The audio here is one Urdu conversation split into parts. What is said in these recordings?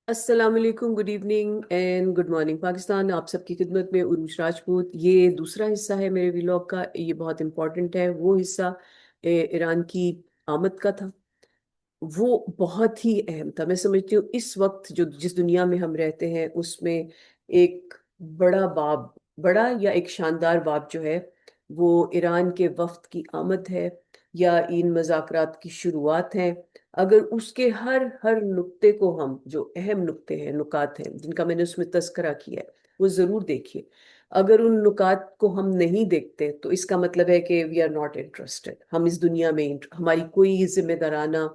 السلام علیکم، good evening and good morning Pakistan. آپ سب کی خدمت میں عروج راجپوت. یہ دوسرا حصہ ہے میرے ویلاگ کا. یہ بہت امپورٹنٹ ہے. وہ حصہ ایران کی آمد کا تھا. وہ بہت ہی اہم تھا. میں سمجھتی ہوں اس وقت جو جس دنیا میں ہم رہتے ہیں اس میں ایک بڑا باب، بڑا یا ایک شاندار باب جو ہے وہ ایران کے وفد کی آمد ہے یا ان مذاکرات کی شروعات ہیں. اگر اس کے ہر ہر نقطے کو ہم، جو اہم نقطے ہیں، نکات ہیں جن کا میں نے اس میں تذکرہ کیا ہے، وہ ضرور دیکھیے. اگر ان نکات کو ہم نہیں دیکھتے تو اس کا مطلب ہے کہ وی آر ناٹ انٹرسٹڈ. ہم اس دنیا میں ہماری کوئی ذمہ دارانہ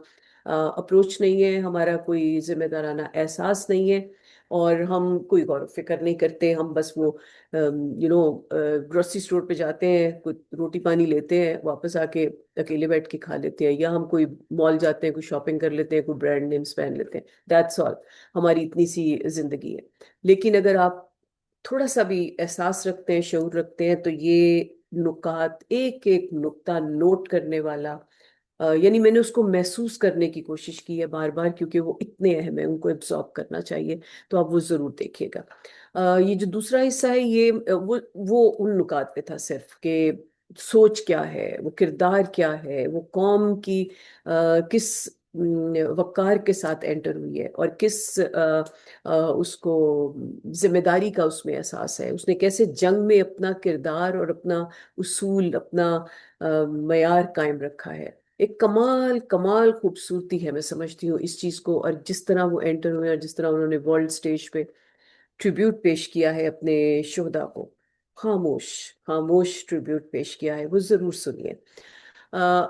اپروچ نہیں ہے، ہمارا کوئی ذمہ دارانہ احساس نہیں ہے، اور ہم کوئی غور و فکر نہیں کرتے. ہم بس وہ گروسری اسٹور پہ جاتے ہیں، کوئی روٹی پانی لیتے ہیں، واپس آ کے اکیلے بیٹھ کے کھا لیتے ہیں، یا ہم کوئی مال جاتے ہیں، کوئی شاپنگ کر لیتے ہیں، کوئی برانڈ نیمز پہن لیتے ہیں. That's all. ہماری اتنی سی زندگی ہے. لیکن اگر آپ تھوڑا سا بھی احساس رکھتے ہیں، شعور رکھتے ہیں، تو یہ نکات، ایک ایک نقطہ نوٹ کرنے والا، یعنی میں نے اس کو محسوس کرنے کی کوشش کی ہے بار بار، کیونکہ وہ اتنے اہم ہیں، ان کو ابزارب کرنا چاہیے. تو آپ وہ ضرور دیکھیے گا. یہ جو دوسرا حصہ ہے یہ وہ ان نکات پہ تھا صرف کہ سوچ کیا ہے، وہ کردار کیا ہے، وہ قوم کی کس وقار کے ساتھ انٹر ہوئی ہے، اور کس اس کو ذمہ داری کا اس میں احساس ہے. اس نے کیسے جنگ میں اپنا کردار اور اپنا اصول، اپنا معیار قائم رکھا ہے. ایک کمال کمال خوبصورتی ہے، میں سمجھتی ہوں اس چیز کو. اور جس طرح وہ انٹر ہوئے اور جس طرح انہوں نے ورلڈ سٹیج پہ ٹریبیوٹ پیش کیا ہے اپنے شہداء کو، خاموش خاموش ٹریبیوٹ پیش کیا ہے، وہ ضرور سنیے. آ،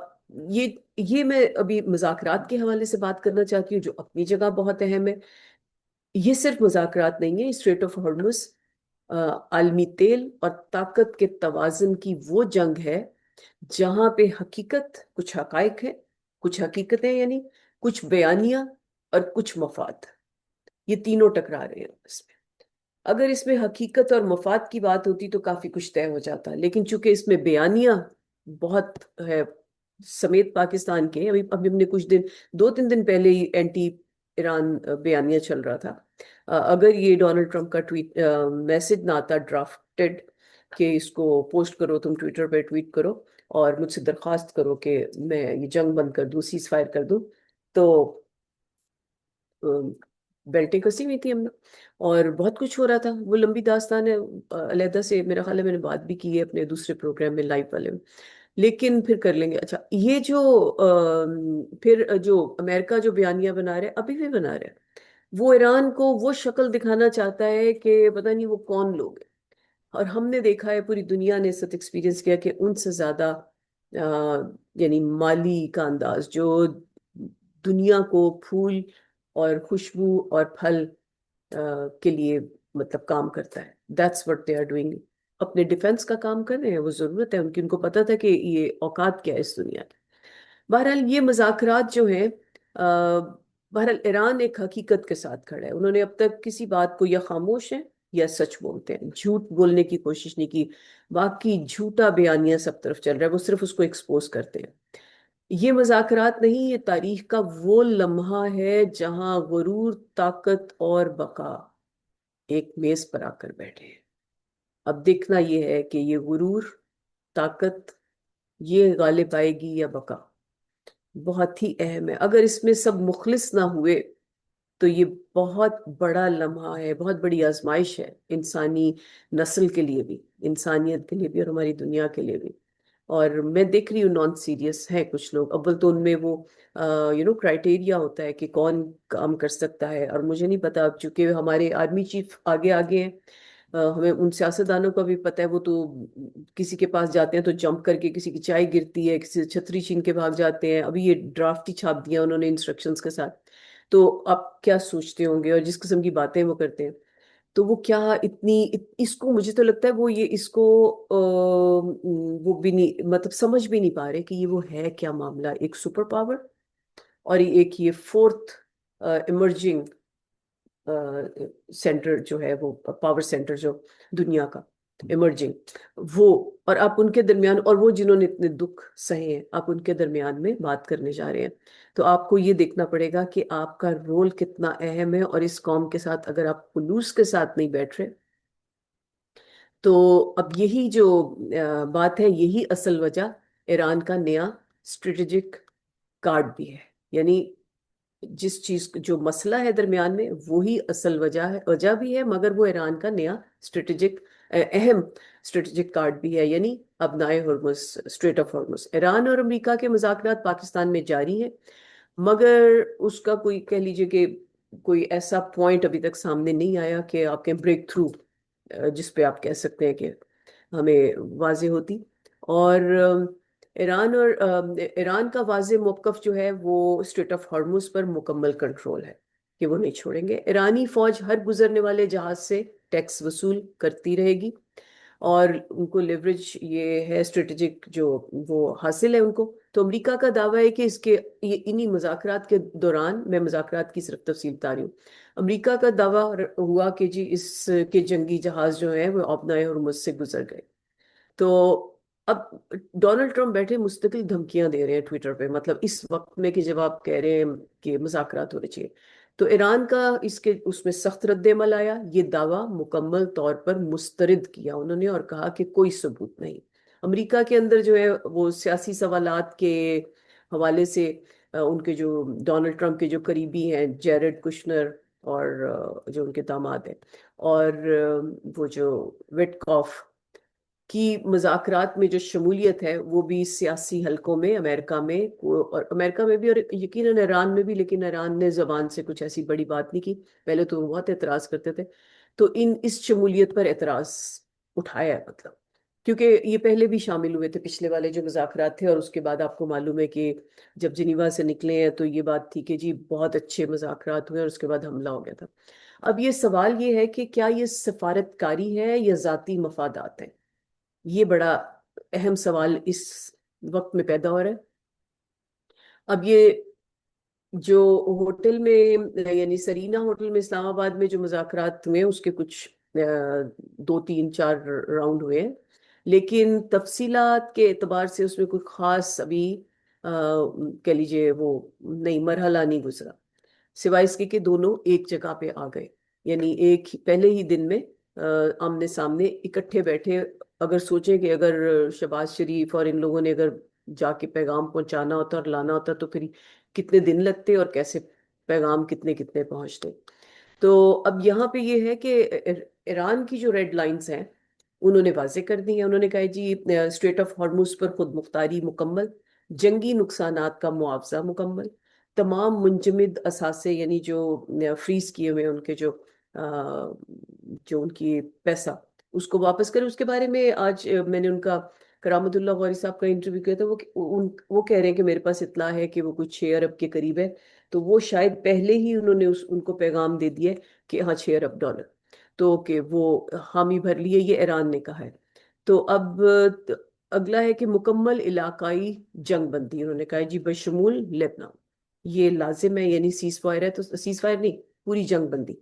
یہ یہ میں ابھی مذاکرات کے حوالے سے بات کرنا چاہتی ہوں، جو اپنی جگہ بہت اہم ہے. یہ صرف مذاکرات نہیں ہے. اسٹریٹ آف ہارمز عالمی تیل اور طاقت کے توازن کی وہ جنگ ہے جہاں پہ حقیقت، کچھ حقائق ہیں، کچھ حقیقتیں، یعنی کچھ بیانیہ اور کچھ مفاد، یہ تینوں ٹکرا رہے ہیں اس میں. اگر اس میں حقیقت اور مفاد کی بات ہوتی تو کافی کچھ طے ہو جاتا، لیکن چونکہ اس میں بیانیہ بہت ہے، سمیت پاکستان کے. ابھی ابھی ہم نے کچھ دن، 2-3 دن پہلے ہی اینٹی ایران بیانیہ چل رہا تھا. اگر یہ ڈونلڈ ٹرمپ کا میسج نہ آتا ڈرافٹڈ کہ اس کو پوسٹ کرو، تم ٹویٹر پہ ٹویٹ کرو اور مجھ سے درخواست کرو کہ میں یہ جنگ بند کر دوں، سیز فائر کر دوں، تو بیلٹیں کسی ہوئی تھی ہم نے، اور بہت کچھ ہو رہا تھا. وہ لمبی داستان ہے. علیحدہ سے میرا خیال ہے میں نے بات بھی کی ہے اپنے دوسرے پروگرام میں، لائیو والے میں، لیکن پھر کر لیں گے. اچھا، یہ جو پھر جو امریکہ جو بیانیہ بنا رہے، ابھی بھی بنا رہے، وہ ایران کو وہ شکل دکھانا چاہتا ہے کہ پتہ نہیں وہ کون لوگ ہیں. اور ہم نے دیکھا ہے، پوری دنیا نے ساتھ ایکسپیرینس کیا کہ ان سے زیادہ یعنی مالی کا انداز جو دنیا کو پھول اور خوشبو اور پھل کے لیے مطلب کام کرتا ہے. That's what they are doing. اپنے ڈیفنس کا کام کر رہے ہیں، وہ ضرورت ہے ان کو پتا تھا کہ یہ اوقات کیا ہے اس دنیا کی. بہرحال یہ مذاکرات جو ہیں، بہرحال ایران ایک حقیقت کے ساتھ کھڑا ہے. انہوں نے اب تک کسی بات کو یا خاموش ہیں یا سچ بولتے ہیں، جھوٹ بولنے کی کوشش نہیں کی. باقی جھوٹا بیانیہ سب طرف چل رہا ہے، وہ صرف اس کو ایکسپوز کرتے ہیں. یہ مذاکرات نہیں، یہ تاریخ کا وہ لمحہ ہے جہاں غرور، طاقت اور بقا ایک میز پر آ کر بیٹھے ہیں. اب دیکھنا یہ ہے کہ یہ غرور، طاقت، یہ غالب آئے گی یا بقا. بہت ہی اہم ہے. اگر اس میں سب مخلص نہ ہوئے تو یہ بہت بڑا لمحہ ہے، بہت بڑی آزمائش ہے انسانی نسل کے لیے بھی، انسانیت کے لیے بھی، اور ہماری دنیا کے لیے بھی. اور میں دیکھ رہی ہوں نان سیریس ہیں کچھ لوگ. اول تو ان میں وہ کرائٹیریا ہوتا ہے کہ کون کام کر سکتا ہے، اور مجھے نہیں پتا چونکہ ہمارے آرمی چیف آگے آگے ہیں. ہمیں ان سیاستدانوں کا بھی پتہ ہے، وہ تو کسی کے پاس جاتے ہیں تو جمپ کر کے کسی کی چائے گرتی ہے، کسی سے چھتری چھین کے بھاگ جاتے ہیں. ابھی یہ ڈرافٹ ہی چھاپ دیا انہوں نے انسٹرکشنز کے ساتھ. تو آپ کیا سوچتے ہوں گے، اور جس قسم کی باتیں وہ کرتے ہیں، تو وہ کیا اتنی اس کو مجھے تو لگتا ہے وہ یہ اس کو وہ بھی نہیں، مطلب سمجھ بھی نہیں پا رہے کہ یہ وہ ہے کیا معاملہ. ایک سپر پاور اور ایک یہ فورتھ ایمرجنگ سینٹر جو ہے، وہ پاور سینٹر جو دنیا کا. ایمرجنگ، وہ، اور آپ ان کے درمیان، اور وہ جنہوں نے اتنے دکھ سہے ہیں، آپ ان کے درمیان میں بات کرنے جا رہے ہیں. تو آپ کو یہ دیکھنا پڑے گا کہ آپ کا رول کتنا اہم ہے، اور اس قوم کے ساتھ اگر آپ خلوص کے ساتھ نہیں بیٹھ رہے تو اب یہی جو بات ہے، یہی اصل وجہ ایران کا نیا اسٹریٹجک کارڈ بھی ہے. یعنی جس چیز جو مسئلہ ہے درمیان میں، وہی اصل وجہ بھی ہے، مگر وہ ایران کا نیا اسٹریٹجک اہم اسٹریٹجک کارڈ بھی ہے. یعنی ابنائے Hormuz, strait of Hormuz. Iran اور امریکہ کے مذاکرات پاکستان میں جاری ہیں، مگر اس کا کوئی کہہ لیجئے کہ کوئی ایسا پوائنٹ ابھی تک سامنے نہیں آیا کہ آپ کے بریک تھرو، جس پہ آپ کہہ سکتے ہیں کہ ہمیں واضح ہوتی. اور ایران کا واضح موقف جو ہے وہ اسٹریٹ آف ہارموز پر مکمل کنٹرول ہے کہ وہ نہیں چھوڑیں گے. ایرانی فوج ہر گزرنے والے جہاز سے ٹیکس وصول کرتی رہے گی، اور ان کو لیوریج یہ ہے اسٹریٹجک جو وہ حاصل ہے ان کو. تو امریکہ کا دعویٰ ہے کہ انہی مذاکرات کے دوران، میں مذاکرات کی صرف تفصیل بتا رہی ہوں، امریکہ کا دعویٰ ہوا کہ جی اس کے جنگی جہاز جو ہیں وہ ابنائے ہرمز سے گزر گئے. تو اب ڈونلڈ ٹرمپ بیٹھے مستقل دھمکیاں دے رہے ہیں ٹویٹر پہ، مطلب اس وقت میں کہ جب آپ کہہ رہے ہیں کہ مذاکرات ہونے چاہیے. تو ایران کا اس میں سخت رد عمل آیا. یہ دعویٰ مکمل طور پر مسترد کیا انہوں نے، اور کہا کہ کوئی ثبوت نہیں. امریکہ کے اندر جو ہے وہ سیاسی سوالات کے حوالے سے ان کے جو ڈونلڈ ٹرمپ کے جو قریبی ہیں، جیرڈ کشنر، اور جو ان کے داماد ہیں، اور وہ جو وٹ کاف کی مذاکرات میں جو شمولیت ہے، وہ بھی سیاسی حلقوں میں امریکہ میں، اور امریکہ میں بھی اور یقیناً ایران میں بھی، لیکن ایران نے زبان سے کچھ ایسی بڑی بات نہیں کی. پہلے تو وہ بہت اعتراض کرتے تھے، تو اس شمولیت پر اعتراض اٹھایا ہے. مطلب کیونکہ یہ پہلے بھی شامل ہوئے تھے پچھلے والے جو مذاکرات تھے، اور اس کے بعد آپ کو معلوم ہے کہ جب جنیوا سے نکلے ہیں تو یہ بات تھی کہ جی بہت اچھے مذاکرات ہوئے، اور اس کے بعد حملہ ہو گیا تھا. اب یہ سوال یہ ہے کہ کیا یہ سفارت کاری ہے یا ذاتی مفادات ہیں؟ یہ بڑا اہم سوال اس وقت میں پیدا ہو رہا ہے. اب یہ جو ہوٹل میں، یعنی سرینا ہوٹل میں اسلام آباد میں جو مذاکرات ہوئے، اس کے کچھ 2 3 4 راؤنڈ ہوئے ہیں، لیکن تفصیلات کے اعتبار سے اس میں کوئی خاص ابھی کہہ لیجیے وہ نہیں، مرحلہ نہیں گزرا، سوائے اس کے کہ دونوں ایک جگہ پہ آ گئے. یعنی پہلے ہی دن میں آمنے سامنے اکٹھے بیٹھے. اگر سوچیں کہ اگر شہباز شریف اور ان لوگوں نے اگر جا کے پیغام پہنچانا ہوتا اور لانا ہوتا تو پھر کتنے دن لگتے، اور کیسے پیغام کتنے کتنے پہنچتے. تو اب یہاں پہ یہ ہے کہ ایران کی جو ریڈ لائنز ہیں انہوں نے واضح کر دی ہیں. انہوں نے کہا جی اسٹریٹ آف ہارموز پر خود مختاری مکمل، جنگی نقصانات کا معاوضہ مکمل، تمام منجمد اثاثے یعنی جو فریز کیے ہوئے ان کے جو ان کی پیسہ، اس کو واپس کرے. اس کے بارے میں آج میں نے ان کا کرامت اللہ غوری صاحب کا انٹرویو کیا تھا. وہ کہہ رہے ہیں کہ میرے پاس اطلاع ہے کہ وہ کچھ 6 ارب کے قریب ہے. تو وہ شاید پہلے ہی انہوں نے ان کو پیغام دے دیا کہ ہاں $6 ارب، تو کہ وہ حامی بھر لیے، یہ ایران نے کہا ہے. تو اب اگلا ہے کہ مکمل علاقائی جنگ بندی. انہوں نے کہا جی بشمول لبنان یہ لازم ہے، یعنی سیز فائر ہے، تو سیز فائر نہیں، پوری جنگ بندی.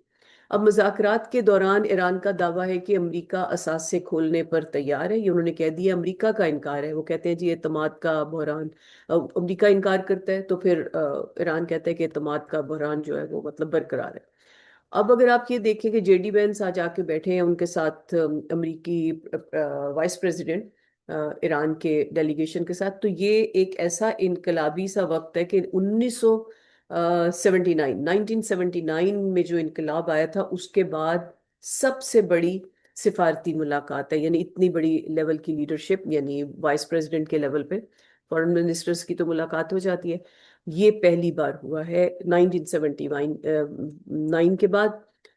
اب مذاکرات کے دوران ایران کا دعویٰ ہے کہ امریکہ اثاثے کھولنے پر تیار ہے. یہ انہوں نے کہہ دیا. امریکہ کا انکار ہے. وہ کہتے ہیں جی اعتماد کا بحران، امریکہ انکار کرتا ہے تو پھر ایران کہتا ہے کہ اعتماد کا بحران جو ہے وہ مطلب برقرار ہے. اب اگر آپ یہ دیکھیں کہ جے ڈی وینس آج آ کے بیٹھے ہیں ان کے ساتھ، امریکی وائس پریزیڈنٹ ایران کے ڈیلیگیشن کے ساتھ، تو یہ ایک ایسا انقلابی سا وقت ہے کہ 1979 میں جو انقلاب آیا تھا اس کے بعد سب سے بڑی سفارتی ملاقات ہے. یعنی اتنی بڑی لیول کی لیڈرشپ، یعنی وائس پریزیڈنٹ کے لیول پہ فورن منسٹرز کی تو ملاقات ہو جاتی ہے. یہ پہلی بار ہوا ہے 1979 کے بعد.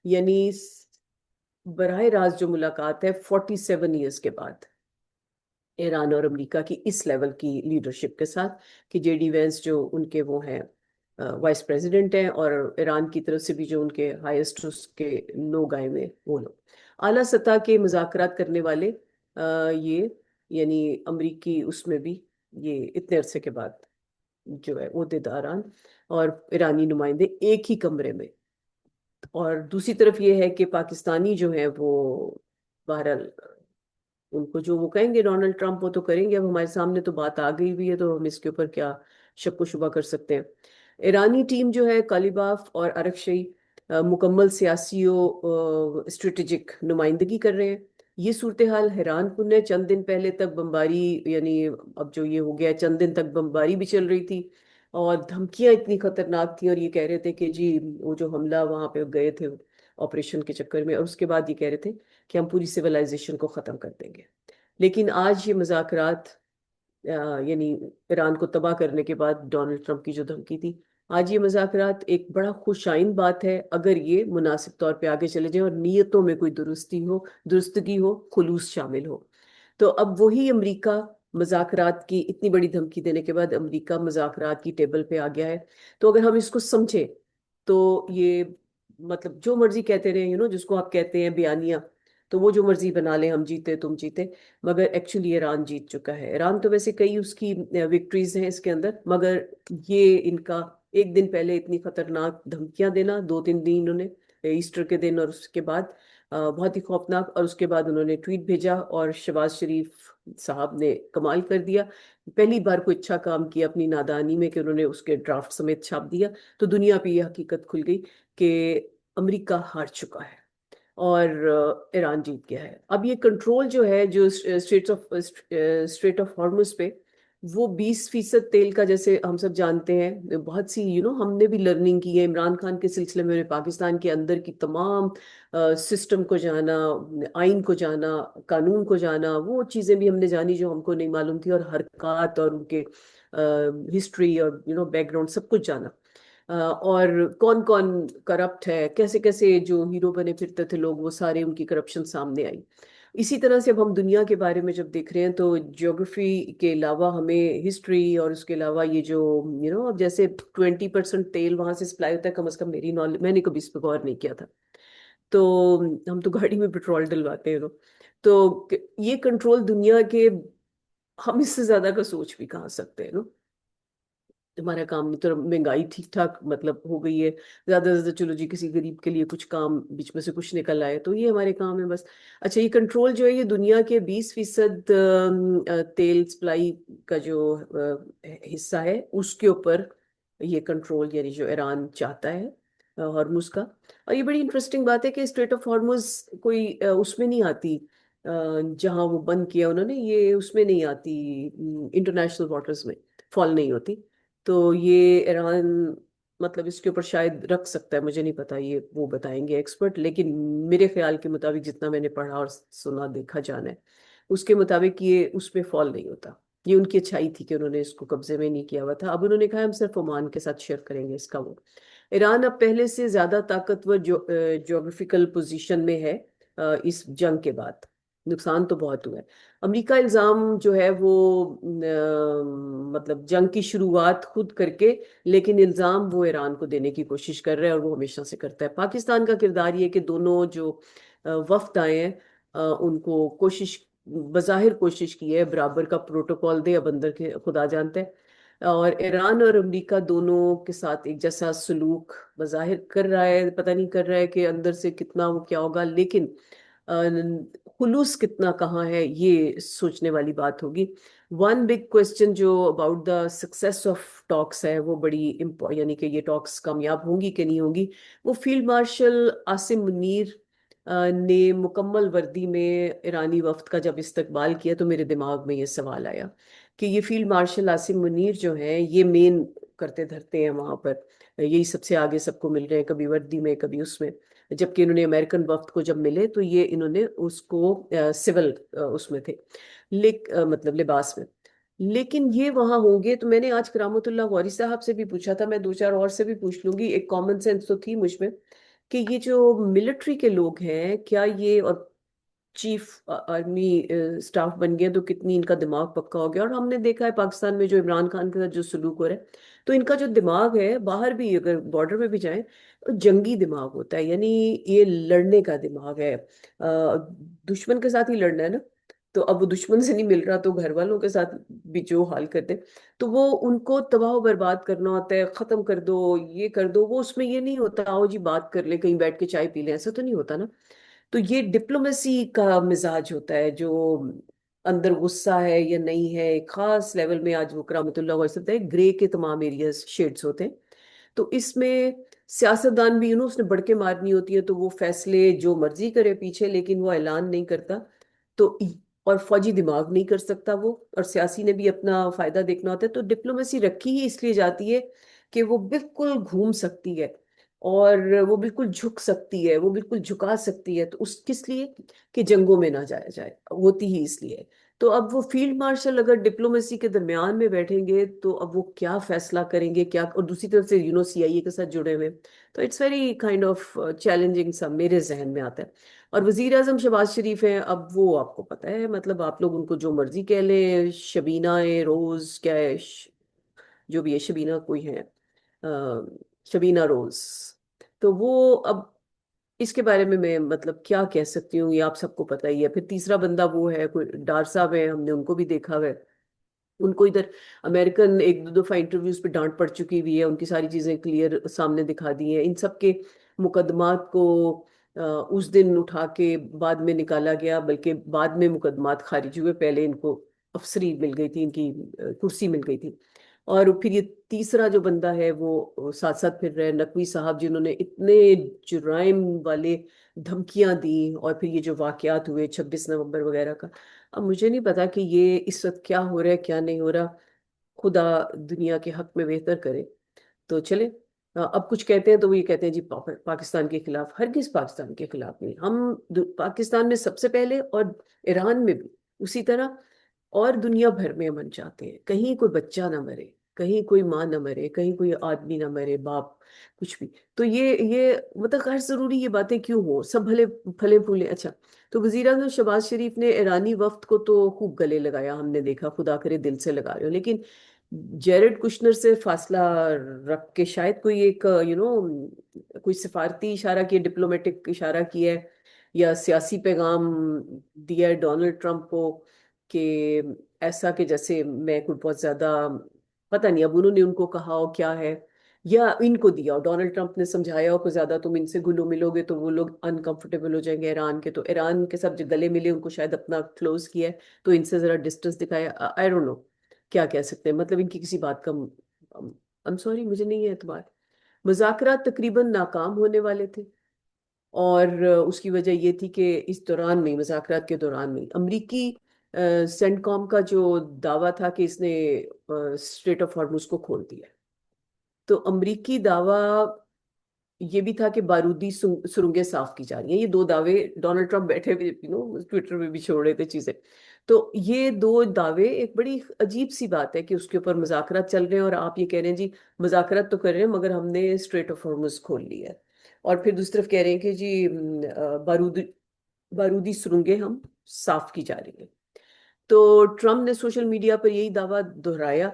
یعنی براہ راست جو ملاقات ہے 47 ایئرز کے بعد ایران اور امریکہ کی اس لیول کی لیڈرشپ کے ساتھ، کہ جے ڈی وینس جو ان کے وہ ہیں وائس پریزیڈنٹ ہیں، اور ایران کی طرف سے بھی جو ان کے ہائیسٹ اس کے لوگ آئے ہوئے وہ لوگ اعلیٰ سطح کے مذاکرات کرنے والے. یہ یعنی امریکی اس میں بھی یہ اتنے عرصے کے بعد جو ہے عہدیداران اور ایرانی نمائندے ایک ہی کمرے میں. اور دوسری طرف یہ ہے کہ پاکستانی جو ہیں وہ بہرحال ان کو جو وہ کہیں گے ڈونلڈ ٹرمپ وہ تو کریں گے. اب ہمارے سامنے تو بات آ گئی بھی ہے تو ہم اس کے اوپر کیا شک و شبہ کر سکتے ہیں. ایرانی ٹیم جو ہے کالیباف اور عرقشی مکمل سیاسی و اسٹریٹجک نمائندگی کر رہے ہیں. یہ صورتحال حیران کن ہے. چند دن پہلے تک بمباری، یعنی اب جو یہ ہو گیا چند دن تک بمباری بھی چل رہی تھی اور دھمکیاں اتنی خطرناک تھیں، اور یہ کہہ رہے تھے کہ جی وہ جو حملہ وہاں پہ گئے تھے آپریشن کے چکر میں، اور اس کے بعد یہ کہہ رہے تھے کہ ہم پوری سویلائزیشن کو ختم کر دیں گے. لیکن آج یہ مذاکرات یعنی ایران کو تباہ کرنے کے بعد ڈونلڈ ٹرمپ کی جو دھمکی تھی، آج یہ مذاکرات ایک بڑا خوش آئند بات ہے اگر یہ مناسب طور پہ آگے چلے جائیں اور نیتوں میں کوئی درستگی ہو، خلوص شامل ہو. تو اب وہی امریکہ مذاکرات کی اتنی بڑی دھمکی دینے کے بعد امریکہ مذاکرات کی ٹیبل پہ آ گیا ہے. تو اگر ہم اس کو سمجھیں تو یہ مطلب جو مرضی کہتے رہے جس کو آپ کہتے ہیں بیانیہ، تو وہ جو مرضی بنا لیں، ہم جیتے تم جیتے، مگر ایکچولی ایران جیت چکا ہے. ایران تو ویسے کئی اس کی وکٹریز ہیں اس کے اندر، مگر یہ ان کا ایک دن پہلے اتنی خطرناک دھمکیاں دینا، 2 3 دن انہوں نے ایسٹر کے دن اور اس کے بعد بہت ہی خوفناک. اور اس کے بعد انہوں نے ٹویٹ بھیجا اور شہباز شریف صاحب نے کمال کر دیا. پہلی بار کوئی اچھا کام کیا اپنی نادانی میں کہ انہوں نے اس کے ڈرافٹ سمیت چھاپ دیا. تو دنیا پہ یہ حقیقت کھل گئی کہ امریکہ ہار چکا ہے اور ایران جیت گیا ہے. اب یہ کنٹرول جو ہے جو اسٹریٹ آف ہارمز پہ، وہ 20% تیل کا، جیسے ہم سب جانتے ہیں بہت سی ہم نے بھی لرننگ کی ہے عمران خان کے سلسلے میں. پاکستان کے اندر کی تمام سسٹم کو جانا، آئین کو جانا، قانون کو جانا، وہ چیزیں بھی ہم نے جانی جو ہم کو نہیں معلوم تھی، اور حرکات اور ان کے ہسٹری اور بیک گراؤنڈ سب کچھ جانا. اور کون کون کرپٹ ہے، کیسے کیسے جو ہیرو بنے پھرتے تھے لوگ، وہ سارے ان کی کرپشن سامنے آئی. اسی طرح سے اب ہم دنیا کے بارے میں جب دیکھ رہے ہیں تو جیوگرافی کے علاوہ ہمیں ہسٹری، اور اس کے علاوہ یہ جو اب جیسے 20% تیل وہاں سے سپلائی ہوتا ہے، کم از کم میری نالج، میں نے کبھی اس پہ غور نہیں کیا تھا. تو ہم تو گاڑی میں پیٹرول ڈلواتے ہیں تو یہ کنٹرول دنیا کے، ہم اس سے زیادہ کا سوچ بھی کہاں سکتے ہیں. ہمارا کام نہیں تو مہنگائی ٹھیک ٹھاک مطلب ہو گئی ہے، زیادہ سے زیادہ چلو جی کسی غریب کے لیے کچھ کام بیچ میں سے کچھ نکل آئے تو یہ ہمارے کام ہے بس. اچھا، یہ کنٹرول جو ہے یہ دنیا کے 20% تیل سپلائی کا جو حصہ ہے اس کے اوپر یہ کنٹرول، یعنی جو ایران چاہتا ہے ہارمز کا. اور یہ بڑی انٹرسٹنگ بات ہے کہ اسٹریٹ آف ہارمز کوئی اس میں نہیں آتی جہاں وہ بند کیا انہوں نے، یہ اس میں نہیں آتی انٹرنیشنل واٹرز میں فال نہیں ہوتی. تو یہ ایران مطلب اس کے اوپر شاید رکھ سکتا ہے، مجھے نہیں پتا، یہ وہ بتائیں گے ایکسپرٹ. لیکن میرے خیال کے مطابق جتنا میں نے پڑھا اور سنا دیکھا جانا ہے اس کے مطابق یہ اس پہ فال نہیں ہوتا. یہ ان کی اچھائی تھی کہ انہوں نے اس کو قبضے میں نہیں کیا ہوا تھا. اب انہوں نے کہا ہم صرف عمان کے ساتھ شیئر کریں گے اس کا. وہ ایران اب پہلے سے زیادہ طاقتور جغرافیکل پوزیشن میں ہے اس جنگ کے بعد. نقصان تو بہت ہوا ہے. امریکہ الزام جو ہے وہ مطلب جنگ کی شروعات خود کر کے، لیکن الزام وہ ایران کو دینے کی کوشش کر رہا ہے اور وہ ہمیشہ سے کرتا ہے. پاکستان کا کردار یہ کہ دونوں جو وفد آئے ہیں ان کو بظاہر کوشش کی ہے برابر کا پروٹوکول دے، اب اندر کے خدا جانتا ہے. اور ایران اور امریکہ دونوں کے ساتھ ایک جیسا سلوک بظاہر کر رہا ہے، پتہ نہیں کر رہا ہے کہ اندر سے کتنا وہ کیا ہوگا، لیکن خلوص کتنا کہاں ہے یہ سوچنے والی بات ہوگی. ون بگ کوشچن جو اباؤٹ دا سکسیس آف ٹاکس ہے، وہ بڑی یعنی کہ یہ ٹاکس کامیاب ہوں گی کہ نہیں ہوں گی، وہ فیلڈ مارشل عاصم منیر نے مکمل وردی میں ایرانی وفد کا جب استقبال کیا تو میرے دماغ میں یہ سوال آیا کہ یہ فیلڈ مارشل عاصم منیر جو ہیں یہ مین کرتے دھرتے ہیں وہاں پر، یہی سب سے آگے سب کو مل رہے ہیں، کبھی وردی میں کبھی اس میں. جبکہ انہوں نے امریکن وفد کو جب ملے تو یہ انہوں نے اس کو سول اس میں تھے، مطلب لباس میں. لیکن یہ وہاں ہوں گے تو میں نے آج کرامت اللہ غوری صاحب سے بھی پوچھا تھا، میں 2 4 اور سے بھی پوچھ لوں گی، ایک کامن سینس تو تھی مجھ میں کہ یہ جو ملٹری کے لوگ ہیں کیا یہ، اور چیف آرمی سٹاف بن گئے تو کتنی ان کا دماغ پکا ہو گیا. اور ہم نے دیکھا ہے پاکستان میں جو عمران خان کے ساتھ جو سلوک ہو رہا ہے تو ان کا جو دماغ ہے باہر بھی اگر بارڈر میں بھی جائیں جنگی دماغ ہوتا ہے، یعنی یہ لڑنے کا دماغ ہے. دشمن کے ساتھ ہی لڑنا ہے نا، تو اب وہ دشمن سے نہیں مل رہا تو گھر والوں کے ساتھ بھی جو حال کرتے تو وہ ان کو تباہ و برباد کرنا ہوتا ہے، ختم کر دو، یہ کر دو. وہ اس میں یہ نہیں ہوتا آؤ جی بات کر لیں، کہیں بیٹھ کے چائے پی لیں، ایسا تو نہیں ہوتا نا. تو یہ ڈپلومیسی کا مزاج ہوتا ہے، جو اندر غصہ ہے یا نہیں ہے، ایک خاص لیول میں آج وہ کرامت اللہ علیہ وسلم ہے گرے کے تمام ایریاز شیڈز ہوتے ہیں. تو اس میں سیاستدان بھی اس نے بڑھ کے مارنی ہوتی ہے تو وہ فیصلے جو مرضی کرے پیچھے، لیکن وہ اعلان نہیں کرتا. تو اور فوجی دماغ نہیں کر سکتا وہ، اور سیاسی نے بھی اپنا فائدہ دیکھنا ہوتا ہے. تو ڈپلومیسی رکھی ہی اس لیے جاتی ہے کہ وہ بالکل گھوم سکتی ہے، اور وہ بالکل جھک سکتی ہے، وہ بالکل جھکا سکتی ہے. تو اس کس لیے؟ کہ جنگوں میں نہ جایا جائے، ہوتی ہی اس لیے. تو اب وہ فیلڈ مارشل اگر ڈپلومیسی کے درمیان میں بیٹھیں گے تو اب وہ کیا فیصلہ کریں گے، کیا، اور دوسری طرف سے سی آئی اے کے ساتھ جڑے ہوئے. تو it's very kind of challenging سا میرے ذہن میں آتا ہے. اور وزیر اعظم شہباز شریف ہیں، اب وہ آپ کو پتہ ہے، مطلب آپ لوگ ان کو جو مرضی کہہ لیں، شبینہ روز کیا ہے، جو بھی ہے، شبینہ کوئی ہے، شبینہ روز. تو وہ اب اس کے بارے میں مطلب کیا کہہ سکتی ہوں، یہ آپ سب کو پتہ ہی ہے. پھر تیسرا بندہ وہ ہے کوئی ڈار صاحب ہے، ہم نے ان کو بھی دیکھا ہوا ہے. ان کو ادھر امریکن ایک دو دفعہ انٹرویوز پہ ڈانٹ پڑ چکی ہوئی ہے، ان کی ساری چیزیں کلیئر سامنے دکھا دی ہیں. ان سب کے مقدمات کو اس دن اٹھا کے بعد میں نکالا گیا، بلکہ بعد میں مقدمات خارج ہوئے، پہلے ان کو افسری مل گئی تھی، ان کی کرسی مل گئی تھی. اور پھر یہ تیسرا جو بندہ ہے وہ ساتھ ساتھ پھر رہے نقوی صاحب، جنہوں نے اتنے جرائم والے دھمکیاں دی، اور پھر یہ جو واقعات ہوئے 26 نومبر وغیرہ کا. اب مجھے نہیں پتا کہ یہ اس وقت کیا ہو رہا ہے کیا نہیں ہو رہا، خدا دنیا کے حق میں بہتر کرے. تو چلے، اب کچھ کہتے ہیں تو وہ یہ کہتے ہیں جی پاکستان کے خلاف. ہرگز پاکستان کے خلاف نہیں ہم. پاکستان میں سب سے پہلے، اور ایران میں بھی اسی طرح، اور دنیا بھر میں امن چاہتے ہیں. کہیں کوئی بچہ نہ مرے، کہیں کوئی ماں نہ مرے، کہیں کوئی آدمی نہ مرے، باپ، کچھ بھی. تو یہ مطلب غیر ضروری یہ باتیں کیوں ہو، سب بھلے پھلے پھولے. اچھا، تو وزیر اعظم شہباز شریف نے ایرانی وفد کو تو خوب گلے لگایا، ہم نے دیکھا، خدا کرے دل سے لگا رہے ہو. لیکن جیرڈ کشنر سے فاصلہ رکھ کے شاید کوئی ایک کوئی سفارتی اشارہ کیا، ڈپلومیٹک اشارہ کیا ہے، یا سیاسی پیغام دیا ہے ڈونلڈ ٹرمپ کو، کہ ایسا کہ جیسے میں کوئی بہت زیادہ، پتہ نہیں اب انہوں نے ان کو کہا ہو کیا ہے، یا ان کو دیا ہو، ڈونلڈ ٹرمپ نے سمجھایا ہو کہ زیادہ تم ان سے گلو ملو گے تو وہ لوگ انکمفرٹیبل ہو جائیں گے ایران کے. تو ایران کے ساتھ جو گلے ملے ان کو شاید اپنا کلوز کیا ہے، تو ان سے ذرا ڈسٹنس دکھایا. آئی ڈونٹ نو کیا کہہ سکتے ہیں، مطلب ان کی کسی بات کا ایم سوری مجھے نہیں ہے اعتبار. مذاکرات تقریباً ناکام ہونے والے تھے، اور اس کی وجہ یہ تھی کہ اس دوران میں، مذاکرات کے دوران میں، امریکی سینٹ کام کا جو دعویٰ تھا کہ اس نے اسٹریٹ آف ہارمز کو کھول دیا. تو امریکی دعویٰ یہ بھی تھا کہ بارودی سرنگیں صاف کی جا رہی ہیں. یہ دو دعوے ڈونلڈ ٹرمپ بیٹھے ہوئے ٹویٹر پہ بھی چھوڑ رہے تھے چیزیں. تو یہ دو دعوے، ایک بڑی عجیب سی بات ہے کہ اس کے اوپر مذاکرات چل رہے ہیں، اور آپ یہ کہہ رہے ہیں جی مذاکرات تو کر رہے ہیں مگر ہم نے اسٹریٹ آف ہارمز کھول لی ہے. اور پھر دوسری طرف کہہ رہے ہیں کہ جی بارودی سرنگیں ہم صاف کی جا رہی ہیں. تو ٹرمپ نے سوشل میڈیا پر یہی دعویٰ دہرایا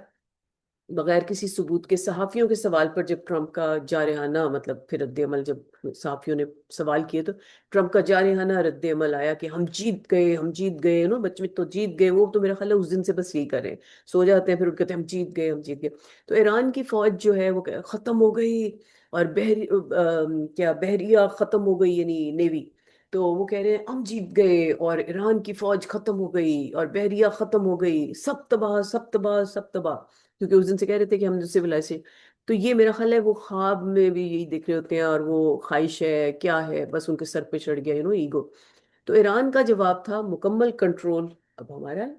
بغیر کسی ثبوت کے. صحافیوں کے سوال پر جب ٹرمپ کا جارحانہ، مطلب پھر رد عمل، جب صحافیوں نے سوال کیے تو ٹرمپ کا جارحانہ رد عمل آیا کہ ہم جیت گئے، ہم جیت گئے، بچے تو جیت گئے. وہ تو میرا خیال ہے اس دن سے بس یہی کر رہے ہیں، سو جاتے ہیں پھر کہتے ہیں ہم جیت گئے، ہم جیت گئے. تو ایران کی فوج جو ہے وہ ختم ہو گئی، اور بحریہ ختم ہو گئی، یعنی نیوی. تو وہ کہہ رہے ہیں ہم جیت گئے، اور ایران کی فوج ختم ہو گئی، اور بحریہ ختم ہو گئی، سب تباہ، سب تباہ، سب تباہ. کیونکہ اس دن سے کہہ رہے تھے کہ ہم سویلائزیشن. تو یہ میرا خیال ہے وہ خواب میں بھی یہی دیکھ رہے ہوتے ہیں، اور وہ خواہش ہے کیا ہے، بس ان کے سر پہ چڑھ گیا ایگو. تو ایران کا جواب تھا مکمل کنٹرول اب ہمارا ہے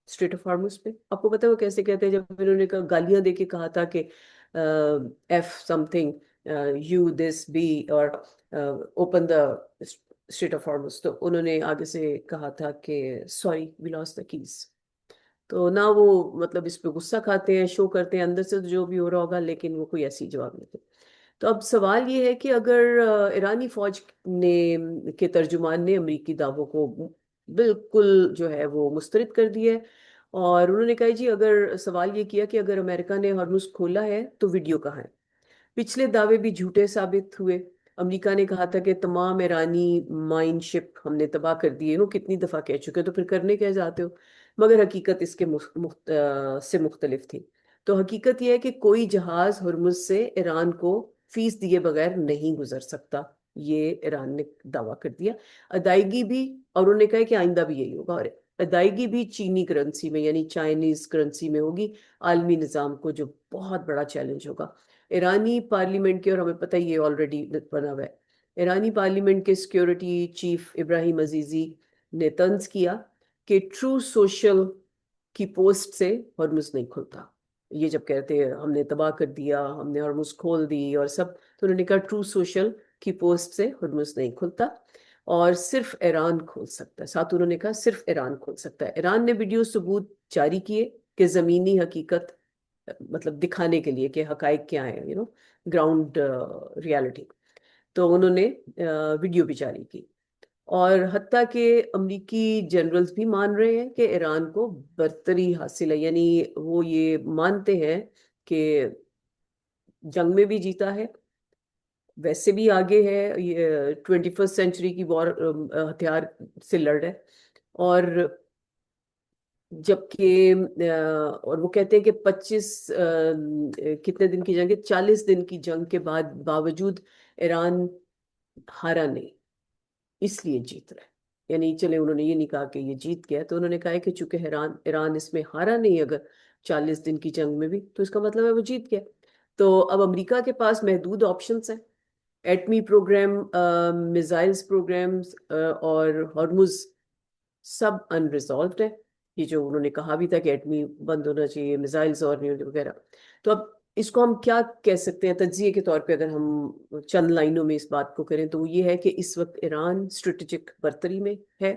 اسٹریٹ آف ہارمز پہ. آپ کو پتا ہے وہ کیسے کہتے ہیں؟ جب انہوں نے گالیاں دے کے کہا تھا کہ if something you this be, اور open the Strait of Hormuz, تو انہوں نے آگے سے کہا تھا کہ sorry we lost the keys. تو نہ وہ مطلب اس پہ غصہ کھاتے ہیں، شو کرتے ہیں اندر سے جو بھی ہو رہا ہوگا، لیکن وہ کوئی ایسی جواب نہیں تھے. تو اب سوال یہ ہے کہ اگر ایرانی فوج کے ترجمان نے امریکی دعووں کو بالکل جو ہے وہ مسترد کر دیا ہے، اور انہوں نے کہا جی اگر سوال یہ کیا کہ اگر امریکہ نے ہرمز کھولا ہے تو ویڈیو کہاں ہے. پچھلے دعوے بھی جھوٹے ثابت ہوئے. امریکہ نے کہا تھا کہ تمام ایرانی مائن شپ ہم نے تباہ کر دیے. کتنی دفعہ کہہ چکے، تو پھر کرنے کیا جاتے ہو؟ مگر حقیقت اس کے سے مختلف تھی. تو حقیقت یہ ہے کہ کوئی جہاز ہرمز سے ایران کو فیس دیے بغیر نہیں گزر سکتا. یہ ایران نے دعویٰ کر دیا. ادائیگی بھی، اور انہوں نے کہا کہ آئندہ بھی یہی ہوگا، اور ادائیگی بھی چینی کرنسی میں یعنی چائنیز کرنسی میں ہوگی، عالمی نظام کو جو بہت بڑا چیلنج ہوگا. ایرانی پارلیمنٹ کے، اور ہمیں پتہ یہ آلریڈی بنا ہوا ہے، ایرانی پارلیمنٹ کے سیکیورٹی چیف ابراہیم عزیزی نے طنز کیا کہ ٹرو سوشل کی پوسٹ سے ہرمز نہیں کھلتا. یہ جب کہتے ہیں ہم نے تباہ کر دیا، ہم نے ہرمز کھول دی اور سب، تو انہوں نے کہا ٹرو سوشل کی پوسٹ سے ہرمز نہیں کھلتا اور صرف ایران کھول سکتا ہے. ساتھ انہوں نے کہا صرف ایران کھول سکتا ہے. ایران نے ویڈیو ثبوت جاری کیے کہ زمینی حقیقت، مطلب دکھانے کے لیے کہ حقائق کیا ہیں، گراؤنڈ ریالٹی. تو انہوں نے ویڈیو بھی جاری کی، اور حتیٰ کہ امریکی جنرلز بھی مان رہے ہیں کہ ایران کو برتری حاصل ہے، یعنی وہ یہ مانتے ہیں کہ جنگ میں بھی جیتا ہے، ویسے بھی آگے ہے، یہ 21 سینچری کی وار ہتھیار سے لڑ رہا ہے. اور جبکہ اور وہ کہتے ہیں کہ 25 کتنے دن کی جنگ ہے، 40 دن کی جنگ کے بعد باوجود ایران ہارا نہیں، اس لیے جیت رہا ہے. یعنی چلے انہوں نے یہ نہیں کہا کہ یہ جیت گیا، تو انہوں نے کہا کہ چونکہ ایران اس میں ہارا نہیں اگر 40 دن کی جنگ میں بھی، تو اس کا مطلب ہے وہ جیت گیا. تو اب امریکہ کے پاس محدود آپشنز ہیں، ایٹمی پروگرام، میزائلز پروگرامز، اور ہارمز سب انریزالوڈ ہے. یہ جو انہوں نے کہا بھی تھا کہ ایٹمی بند ہونا چاہیے، میزائلز اور وغیرہ. تو اب اس کو ہم کیا کہہ سکتے ہیں تجزیے کے طور پہ، اگر ہم چند لائنوں میں اس بات کو کریں تو وہ یہ ہے کہ اس وقت ایران اسٹریٹجک برتری میں ہے،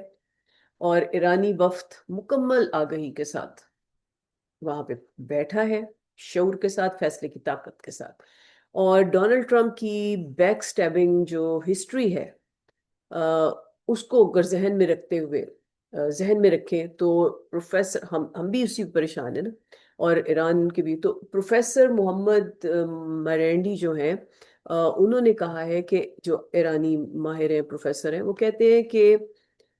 اور ایرانی وفد مکمل آگہی کے ساتھ وہاں پہ بیٹھا ہے، شعور کے ساتھ، فیصلے کی طاقت کے ساتھ. اور ڈونلڈ ٹرمپ کی بیک سٹیبنگ جو ہسٹری ہے، اس کو اگر ذہن میں رکھتے ہوئے ذہن میں رکھیں تو پروفیسر، ہم بھی اسی پریشان ہیں نا، اور ایران کے بھی. تو پروفیسر محمد مرینڈی جو ہیں، انہوں نے کہا ہے کہ جو ایرانی ماہر ہیں، پروفیسر ہیں، وہ کہتے ہیں کہ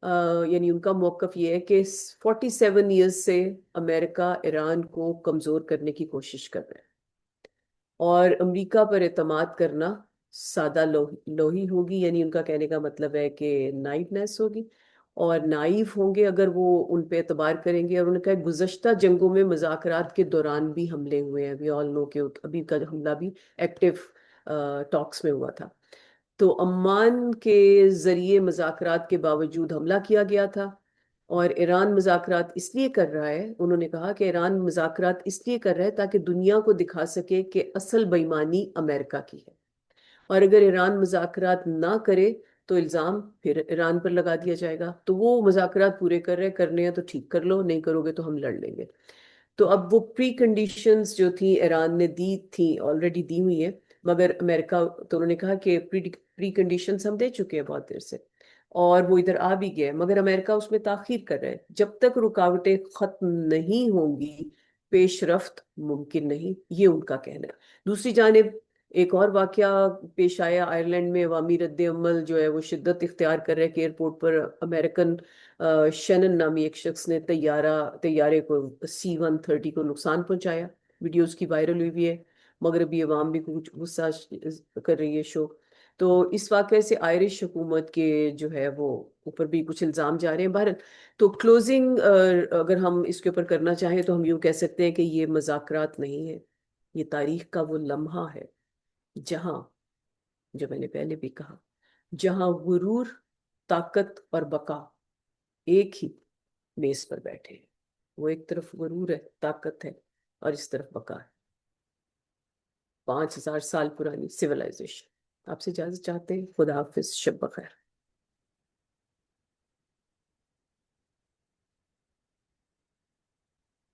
یعنی ان کا موقف یہ ہے کہ 47 ایئرز سے امریکہ ایران کو کمزور کرنے کی کوشش کر رہا ہے، اور امریکہ پر اعتماد کرنا سادہ لوہی ہوگی. یعنی ان کا کہنے کا مطلب ہے کہ نائفنیس ہوگی، اور نائف ہوں گے اگر وہ ان پہ اعتبار کریں گے. اور انہوں نے کہا گزشتہ جنگوں میں مذاکرات کے دوران بھی حملے ہوئے ہیں، وی آل نو کہ ابھی کا حملہ بھی ایکٹیو ٹاکس میں ہوا تھا. تو عمان کے ذریعے مذاکرات کے باوجود حملہ کیا گیا تھا، اور ایران مذاکرات اس لیے کر رہا ہے، انہوں نے کہا کہ ایران مذاکرات اس لیے کر رہا ہے تاکہ دنیا کو دکھا سکے کہ اصل بے ایمانی امریکہ کی ہے. اور اگر ایران مذاکرات نہ کرے تو الزام پھر ایران پر لگا دیا جائے گا. تو وہ مذاکرات پورے کرنے ہیں تو ٹھیک کر لو، نہیں کرو گے تو ہم لڑ لیں گے. تو اب وہ پری کنڈیشنز جو تھیں ایران نے دی تھیں، آلریڈی دی ہوئی ہیں، مگر امریکہ، تو انہوں نے کہا کہ پری کنڈیشنز ہم دے چکے ہیں بہت دیر سے، اور وہ ادھر آ بھی گیا، مگر امریکہ اس میں تاخیر کر رہا ہے. جب تک رکاوٹیں ختم نہیں ہوں گی پیش رفت ممکن نہیں، یہ ان کا کہنا ہے. دوسری جانب ایک اور واقعہ پیش آیا آئرلینڈ میں. عوامی رد عمل جو ہے وہ شدت اختیار کر رہے کہ ایئرپورٹ پر امریکن شینن نامی ایک شخص نے طیارے کو C-130 کو نقصان پہنچایا. ویڈیوز کی وائرل ہوئی بھی ہے، مغربی عوام بھی کچھ غصہ کر رہی ہے شو. تو اس واقعے سے آئرش حکومت کے جو ہے وہ اوپر بھی کچھ الزام جا رہے ہیں. بہرحال تو کلوزنگ اگر ہم اس کے اوپر کرنا چاہیں تو ہم یوں کہہ سکتے ہیں کہ یہ مذاکرات نہیں ہے، یہ تاریخ کا وہ لمحہ ہے جہاں، جو میں نے پہلے بھی کہا، جہاں غرور، طاقت اور بقا ایک ہی میز پر بیٹھے ہیں. وہ ایک طرف غرور ہے، طاقت ہے، اور اس طرف بقا ہے. 5000 سال پرانی سیولائزیشن. آپ سے اجازت چاہتے ہیں. خدا حافظ، شب بخیر.